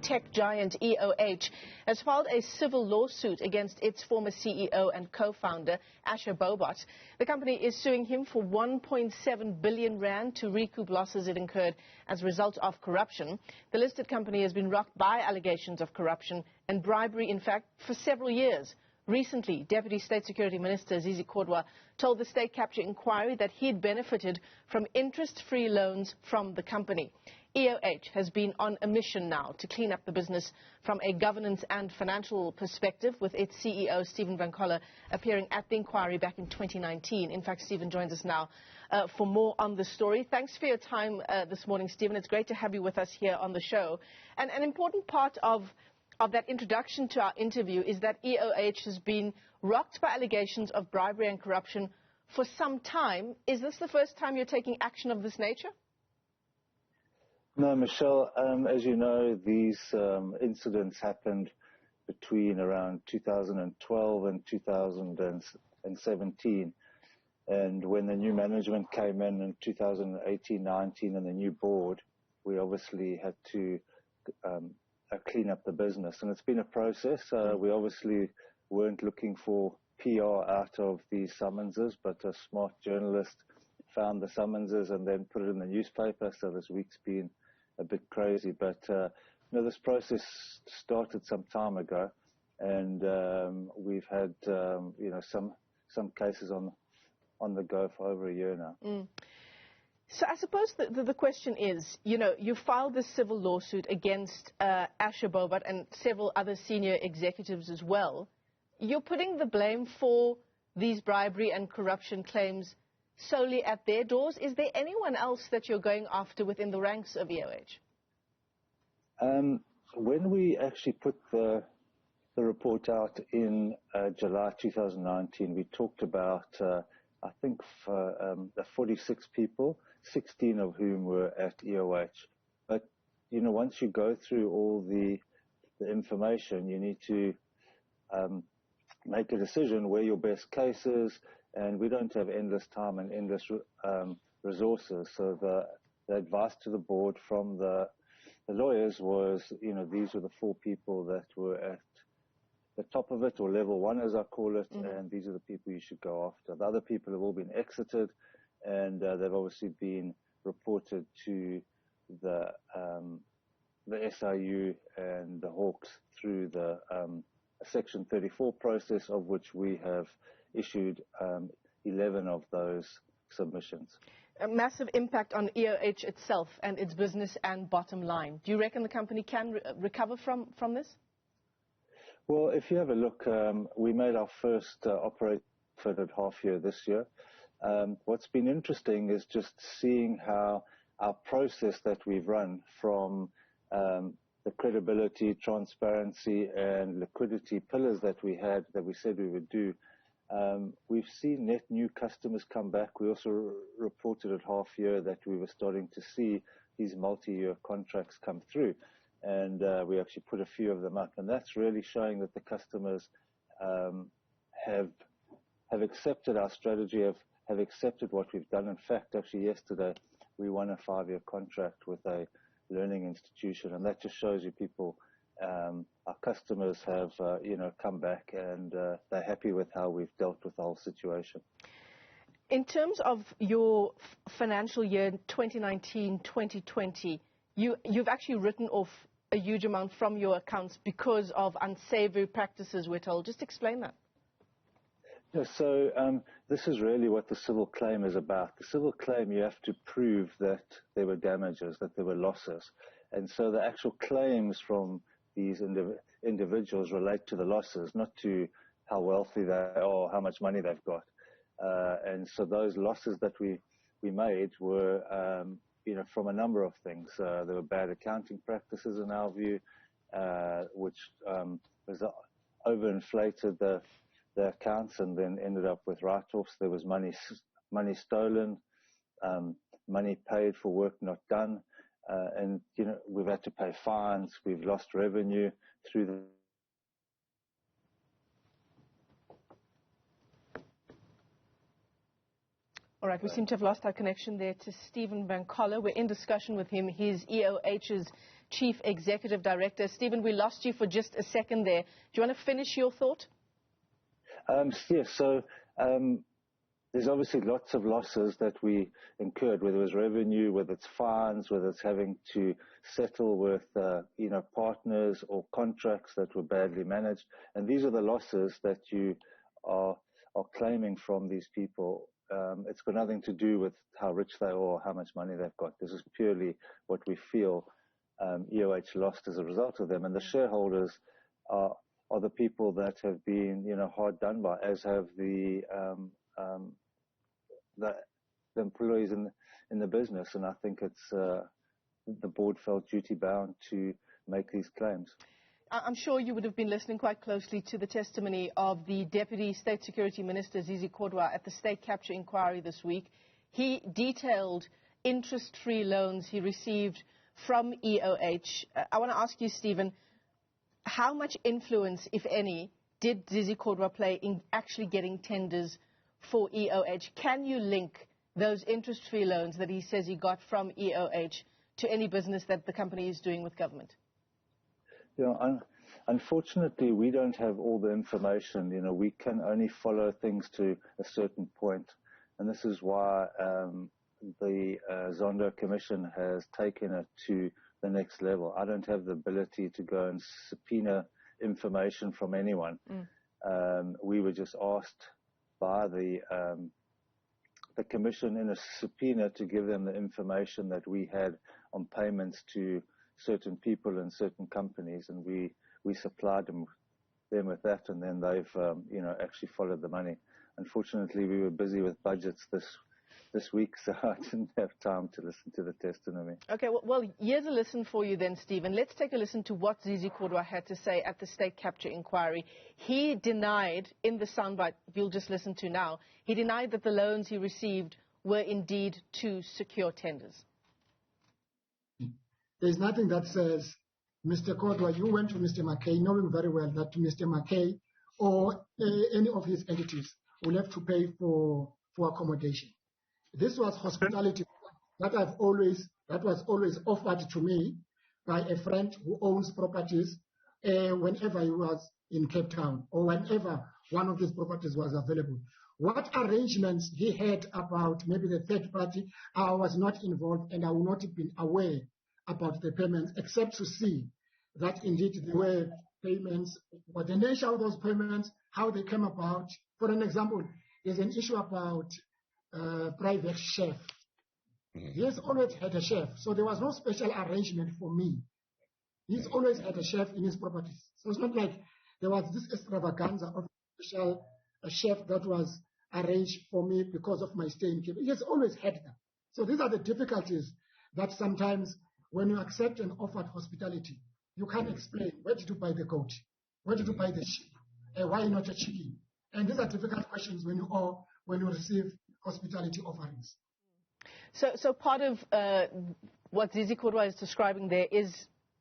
tech giant EOH has filed a civil lawsuit against its former CEO and co-founder, Asher Bohbot. The company is suing him for 1.7 billion rand to recoup losses it incurred as a result of corruption. The listed company has been rocked by allegations of corruption and bribery, in fact, for several years. Recently, Deputy State Security Minister Zizi told the State Capture Inquiry that he had benefited from interest-free loans from the company. EOH has been on a mission now to clean up the business from a governance and financial perspective, with its CEO, Stephen Van Coller, appearing at the inquiry back in 2019. In fact, Stephen joins us now for more on the story. Thanks for your time this morning, Stephen. It's great to have you with us here on the show. And an important part of that introduction to our interview is that EOH has been rocked by allegations of bribery and corruption for some time. Is this the first time you're taking action of this nature? No, Michelle. As you know, these incidents happened between around 2012 and 2017. And when the new management came in 2018-19 and the new board, we obviously had to clean up the business. And it's been a process. We obviously weren't looking for PR out of these summonses, but a smart journalist found the summonses and then put it in the newspaper. So this week's been a bit crazy. But this process started some time ago, and we've had some cases on the go for over a year now. So I suppose the question is, you filed this civil lawsuit against Asher Bohbot and several other senior executives as well. You're putting the blame for these bribery and corruption claims solely at their doors. Is there anyone else that you're going after within the ranks of EOH? When we actually put the report out in July 2019, we talked about, I think, 46 people, 16 of whom were at EOH. But, once you go through all the information, you need to make a decision where your best case is, and we don't have endless time and endless resources. So the advice to the board from the lawyers was, these were the 4 people that were at the top of it, or level 1 as I call it, and these are the people you should go after. The other people have all been exited, and they've obviously been reported to the SIU and the Hawks through the Section 34 process, of which we have issued 11 of those submissions. A massive impact on EOH itself and its business and bottom line. Do you reckon the company can recover from this? Well, if you have a look, we made our first operating profit at half year this year. What's been interesting is just seeing how our process that we've run from the credibility, transparency, and liquidity pillars that we had, that we said we would do. We've seen net new customers come back. We also reported at half year that we were starting to see these multi-year contracts come through. And we actually put a few of them up. And that's really showing that the customers have accepted our strategy, have accepted what we've done. In fact, actually yesterday, we won a 5-year contract with a learning institution. And that just shows you people, our customers have, come back, and they're happy with how we've dealt with the whole situation. In terms of your financial year 2019-2020, you've actually written off a huge amount from your accounts because of unsavory practices, we're told. Just explain that. Yeah, so this is really what the civil claim is about. The civil claim, you have to prove that there were damages, that there were losses. And so the actual claims from these individuals relate to the losses, not to how wealthy they are or how much money they've got. And so those losses that we made were from a number of things. There were bad accounting practices in our view, which was overinflated the accounts and then ended up with write-offs. There was money stolen, money paid for work not done, and we've had to pay fines. We've lost revenue through the. All right, we seem to have lost our connection there to Stephen Van Coller. We're in discussion with him. He's EOH's Chief Executive Director. Stephen, we lost you for just a second there. Do you want to finish your thought? Yes, so there's obviously lots of losses that we incurred, whether it was revenue, whether it's fines, whether it's having to settle with, partners or contracts that were badly managed. And these are the losses that you are claiming from these people. It's got nothing to do with how rich they are or how much money they've got. This is purely what we feel EOH lost as a result of them. And the shareholders are the people that have been, hard done by, as have the employees in the business. And I think it's the board felt duty bound to make these claims. I'm sure you would have been listening quite closely to the testimony of the Deputy State Security Minister, Zizi Kodwa, at the state capture inquiry this week. He detailed interest-free loans he received from EOH. I want to ask you, Stephen, how much influence, if any, did Zizi Kodwa play in actually getting tenders for EOH? Can you link those interest-free loans that he says he got from EOH to any business that the company is doing with government? Unfortunately, we don't have all the information. We can only follow things to a certain point. And this is why the Zondo Commission has taken it to the next level. I don't have the ability to go and subpoena information from anyone. We were just asked by the Commission in a subpoena to give them the information that we had on payments to certain people and certain companies, and we supplied them with that, and then they've actually followed the money. Unfortunately, we were busy with budgets this week, so I didn't have time to listen to the testimony. Okay, well, here's a listen for you then, Stephen. Let's take a listen to what Zizi Kodwa had to say at the state capture inquiry. He denied, in the soundbite you'll just listen to now, he denied that the loans he received were indeed to secure tenders. There's nothing that says, Mr. Kodwa, you went to Mr. Mckay knowing very well that Mr. Mckay or any of his entities will have to pay for accommodation. This was hospitality that was always offered to me by a friend who owns properties whenever he was in Cape Town or whenever one of his properties was available. What arrangements he had about maybe the third party, I was not involved and I would not have been aware about the payments, except to see that indeed there were payments, what the nature of those payments, how they came about. For an example, there's an issue about private chef. He has always had a chef, so there was no special arrangement for me. He's always had a chef in his properties. So it's not like there was this extravaganza of a special chef that was arranged for me because of my stay in Cape. He has always had them. So these are the difficulties that sometimes when you accept an offered hospitality, you can't explain, where did you buy the goat? Where did you buy the sheep? Why not a chicken? And these are difficult questions when you receive hospitality offerings. So part of what Zizi Kodwa is describing there is,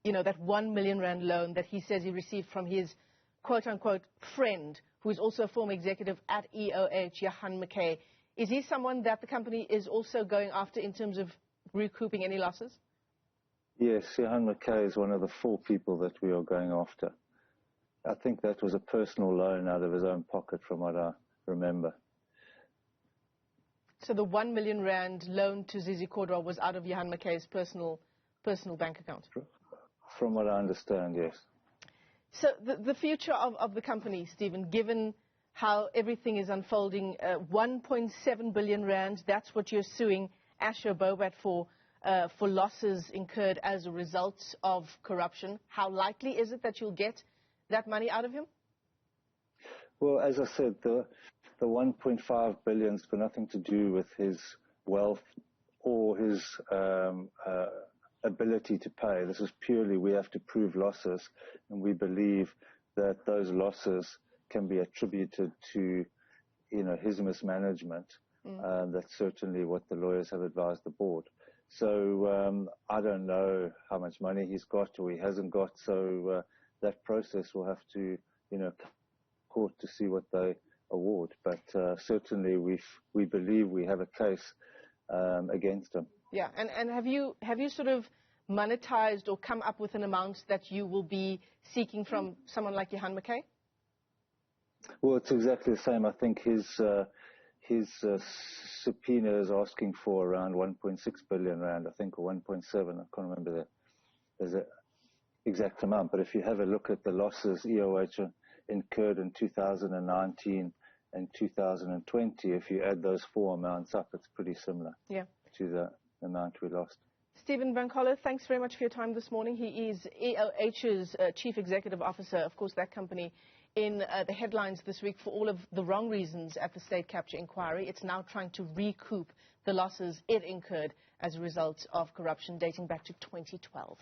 that 1 million rand loan that he says he received from his quote-unquote friend, who is also a former executive at EOH, Johann Mckay. Is he someone that the company is also going after in terms of recouping any losses? Yes, Johann Mckay is one of the 4 people that we are going after. I think that was a personal loan out of his own pocket from what I remember. So the 1 million rand loan to Zizi Kodwa was out of Johann Mckay's personal bank account? From what I understand, yes. So the future of the company, Stephen, given how everything is unfolding, 1.7 billion rand, that's what you're suing Asher Bohbot for losses incurred as a result of corruption. How likely is it that you'll get that money out of him? Well, as I said, the 1.5 billion has got nothing to do with his wealth or his ability to pay. This is purely, we have to prove losses, and we believe that those losses can be attributed to, his mismanagement. That's certainly what the lawyers have advised the board. So I don't know how much money he's got or he hasn't got. So that process will have to, court to see what they award. But certainly we believe we have a case against him. Yeah, and have you sort of monetized or come up with an amount that you will be seeking from someone like Johann Mckay? Well, it's exactly the same. I think his subpoena is asking for around 1.6 billion rand, I think, or 1.7. I can't remember the exact amount. But if you have a look at the losses EOH incurred in 2019 and 2020, if you add those four amounts up, it's pretty similar to the amount we lost. Stephen Van Coller, thanks very much for your time this morning. He is EOH's Chief Executive Officer, of course, that company in the headlines this week for all of the wrong reasons at the state capture inquiry. It's now trying to recoup the losses it incurred as a result of corruption dating back to 2012.